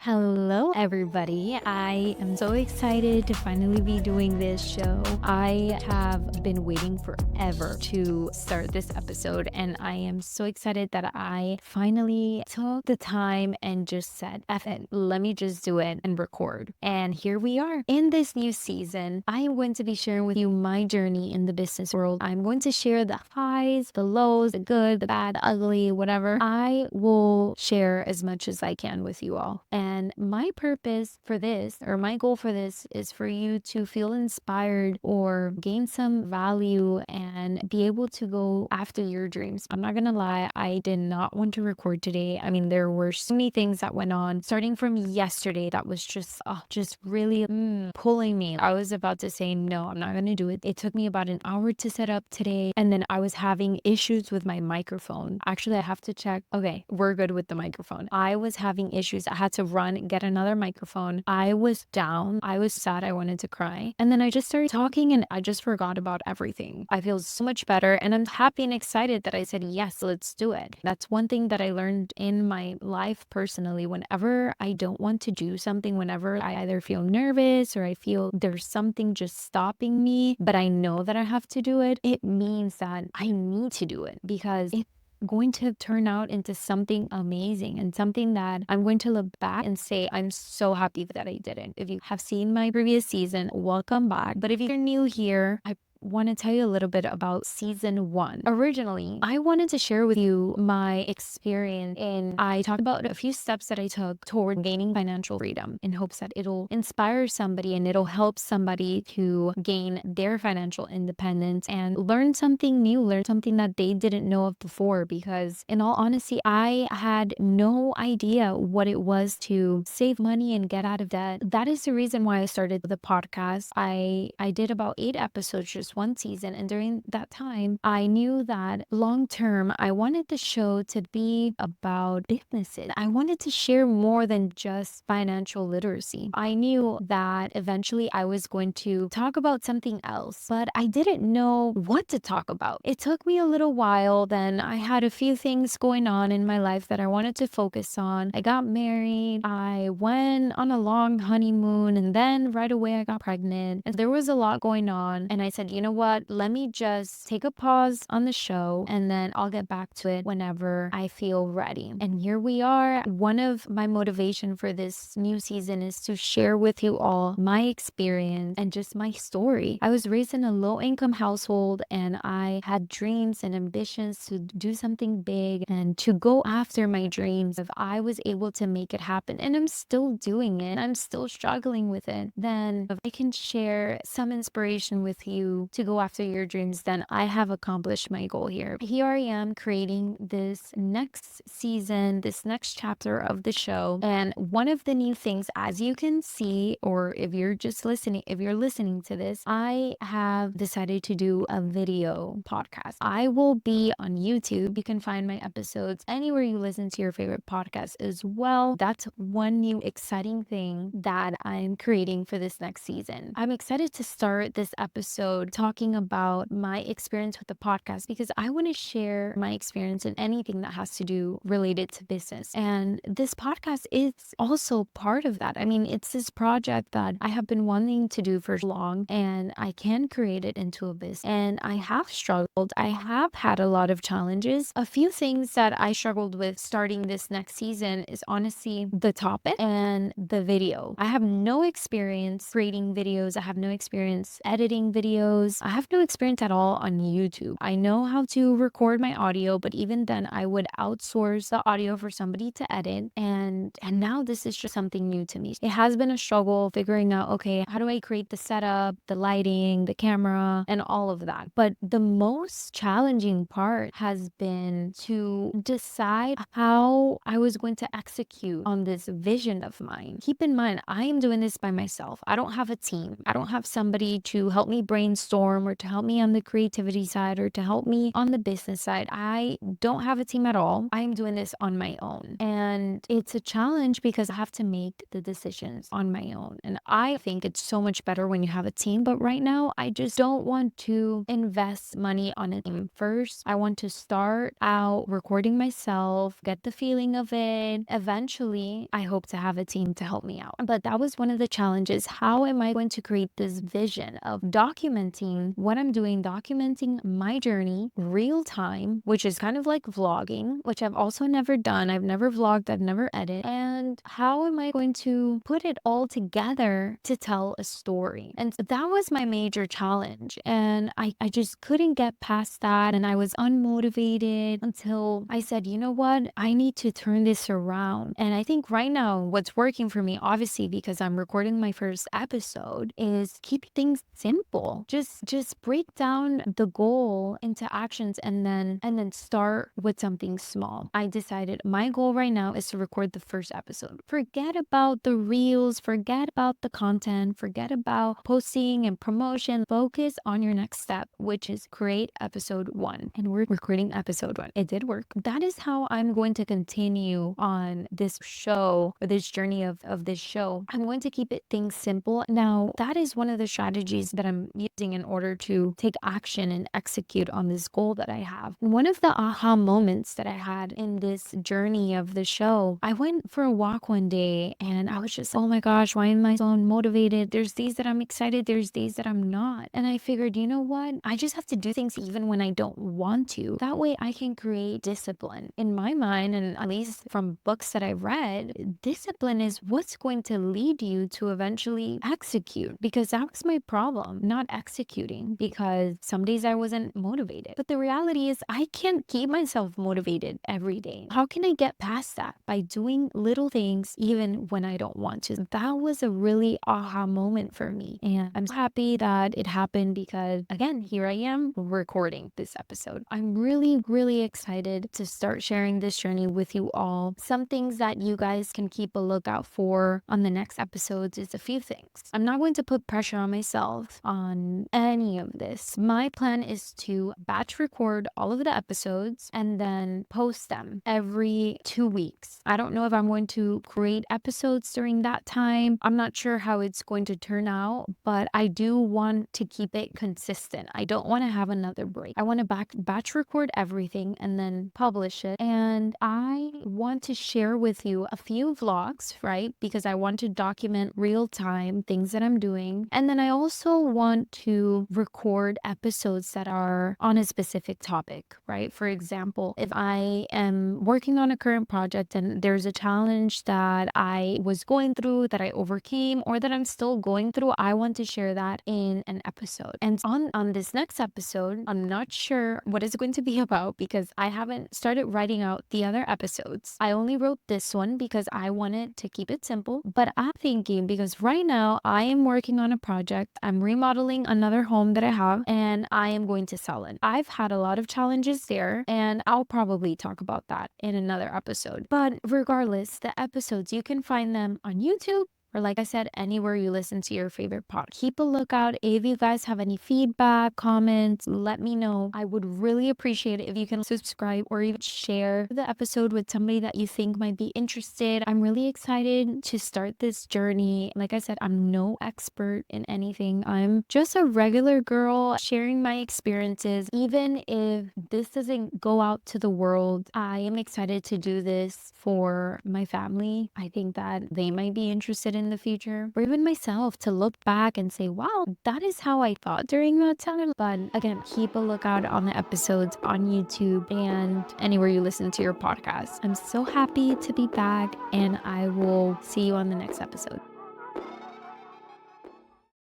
Hello, everybody. I am so excited to finally be doing this show. I have been waiting forever to start this episode, and I am so excited that I finally took the time and just said, F it, let me just do it and record. And here we are. In this new season, I am going to be sharing with you my journey in the business world. I'm going to share the highs, the lows, the good, the bad, the ugly, whatever. I will share as much as I can with you all. And my purpose for this, or my goal for this, is for you to feel inspired or gain some value and be able to go after your dreams. I'm not gonna lie, I did not want to record today. I mean, there were so many things that went on starting from yesterday that was just really pulling me. I was about to say, no, I'm not gonna do it. It took me about an hour to set up today, and then I was having issues with my microphone. Actually, I have to check. Okay, we're good with the microphone. I was having issues. I had to run, get another microphone. I was down. I was sad. I wanted to cry. And then I just started talking and I just forgot about everything. I feel so much better and I'm happy and excited that I said, yes, let's do it. That's one thing that I learned in my life personally. Whenever I don't want to do something, whenever I either feel nervous or I feel there's something just stopping me, but I know that I have to do it, it means that I need to do it because it's going to turn out into something amazing and something that I'm going to look back and say, I'm so happy that I did it. If you have seen my previous season, welcome back. But if you're new here, I want to tell you a little bit about season 1. Originally, I wanted to share with you my experience, and I talked about a few steps that I took toward gaining financial freedom in hopes that it'll inspire somebody and it'll help somebody to gain their financial independence and learn something new, learn something that they didn't know of before. Because in all honesty, I had no idea what it was to save money and get out of debt. That is the reason why I started the podcast. I did about 8 episodes just one season, and during that time I knew that long term I wanted the show to be about businesses. I wanted to share more than just financial literacy. I knew that eventually I was going to talk about something else, but I didn't know what to talk about. It took me a little while. Then I had a few things going on in my life that I wanted to focus on. I got married, I went on a long honeymoon, and then right away I got pregnant, and there was a lot going on. And I said, you know what? Let me just take a pause on the show and then I'll get back to it whenever I feel ready. And here we are. One of my motivation for this new season is to share with you all my experience and just my story. I was raised in a low income household and I had dreams and ambitions to do something big and to go after my dreams. If I was able to make it happen, and I'm still doing it, I'm still struggling with it, then if I can share some inspiration with you to go after your dreams, then I have accomplished my goal here. Here I am creating this next season, this next chapter of the show. And one of the new things, as you can see, or if you're just listening, if you're listening to this, I have decided to do a video podcast. I will be on YouTube. You can find my episodes anywhere you listen to your favorite podcast as well. That's one new exciting thing that I'm creating for this next season. I'm excited to start this episode talking about my experience with the podcast because I want to share my experience in anything that has to do related to business. And this podcast is also part of that. I mean, it's this project that I have been wanting to do for long, and I can create it into a business. And I have struggled. I have had a lot of challenges. A few things that I struggled with starting this next season is honestly the topic and the video. I have no experience creating videos. I have no experience editing videos. I have no experience at all on YouTube. I know how to record my audio, but even then I would outsource the audio for somebody to edit. And now this is just something new to me. It has been a struggle figuring out, okay, how do I create the setup, the lighting, the camera, and all of that. But the most challenging part has been to decide how I was going to execute on this vision of mine. Keep in mind, I am doing this by myself. I don't have a team. I don't have somebody to help me brainstorm brainstorm or to help me on the creativity side or to help me on the business side. I don't have a team at all. I am doing this on my own. And it's a challenge because I have to make the decisions on my own. And I think it's so much better when you have a team. But right now, I just don't want to invest money on a team. First, I want to start out recording myself, get the feeling of it. Eventually, I hope to have a team to help me out. But that was one of the challenges. How am I going to create this vision of documenting what I'm doing, documenting my journey real time, which is kind of like vlogging, which I've also never done. I've never vlogged, I've never edited. And how am I going to put it all together to tell a story? And that was my major challenge. And I just couldn't get past that. And I was unmotivated until I said, you know what? I need to turn this around. And I think right now, what's working for me, obviously, because I'm recording my first episode, is keep things simple. Just break down the goal into actions and then start with something small. I decided my goal right now is to record the first episode. Forget about the reels, forget about the content, forget about posting and promotion. Focus on your next step, which is create episode 1. And we're recording episode 1. It did work. That is how I'm going to continue on this show, or this journey of this show. I'm going to keep it things simple. Now, that is one of the strategies that I'm using in order to take action and execute on this goal that I have. One of the aha moments that I had in this journey of the show, I went for a walk one day and I was just, oh my gosh, why am I so unmotivated? There's days that I'm excited, there's days that I'm not. And I figured, you know what? I just have to do things even when I don't want to. That way I can create discipline. In my mind, and at least from books that I've read, discipline is what's going to lead you to eventually execute, because that was my problem, not executing, because some days I wasn't motivated. But the reality is I can't keep myself motivated every day. How can I get past that? By doing little things even when I don't want to. That was a really aha moment for me. And I'm so happy that it happened because, again, here I am recording this episode. I'm really, really excited to start sharing this journey with you all. Some things that you guys can keep a lookout for on the next episodes is a few things. I'm not going to put pressure on myself on any of this. My plan is to batch record all of the episodes and then post them every 2 weeks. I don't know if I'm going to create episodes during that time. I'm not sure how it's going to turn out, but I do want to keep it consistent. I don't want to have another break. I want to batch record everything and then publish it. And I want to share with you a few vlogs, right? Because I want to document real time things that I'm doing. And then I also want to record episodes that are on a specific topic, right? For example, if I am working on a current project and there's a challenge that I was going through that I overcame or that I'm still going through, I want to share that in an episode. And on this next episode, I'm not sure what it's going to be about because I haven't started writing out the other episodes. I only wrote this one because I wanted to keep it simple. But I'm thinking, because right now I am working on a project, I'm remodeling another home that I have, and I am going to sell it. I've had a lot of challenges there, and I'll probably talk about that in another episode. But regardless, the episodes, you can find them on YouTube, or like I said, anywhere you listen to your favorite pod. Keep a lookout. If you guys have any feedback, comments, let me know. I would really appreciate it if you can subscribe or even share the episode with somebody that you think might be interested. I'm really excited to start this journey. Like I said, I'm no expert in anything. I'm just a regular girl sharing my experiences. Even if this doesn't go out to the world, I am excited to do this for my family. I think that they might be interested in the future, or even myself, to look back and say, wow, that is how I thought during that time. But again, keep a lookout on the episodes on YouTube and anywhere you listen to your podcast. I'm so happy to be back, and I will see you on the next episode.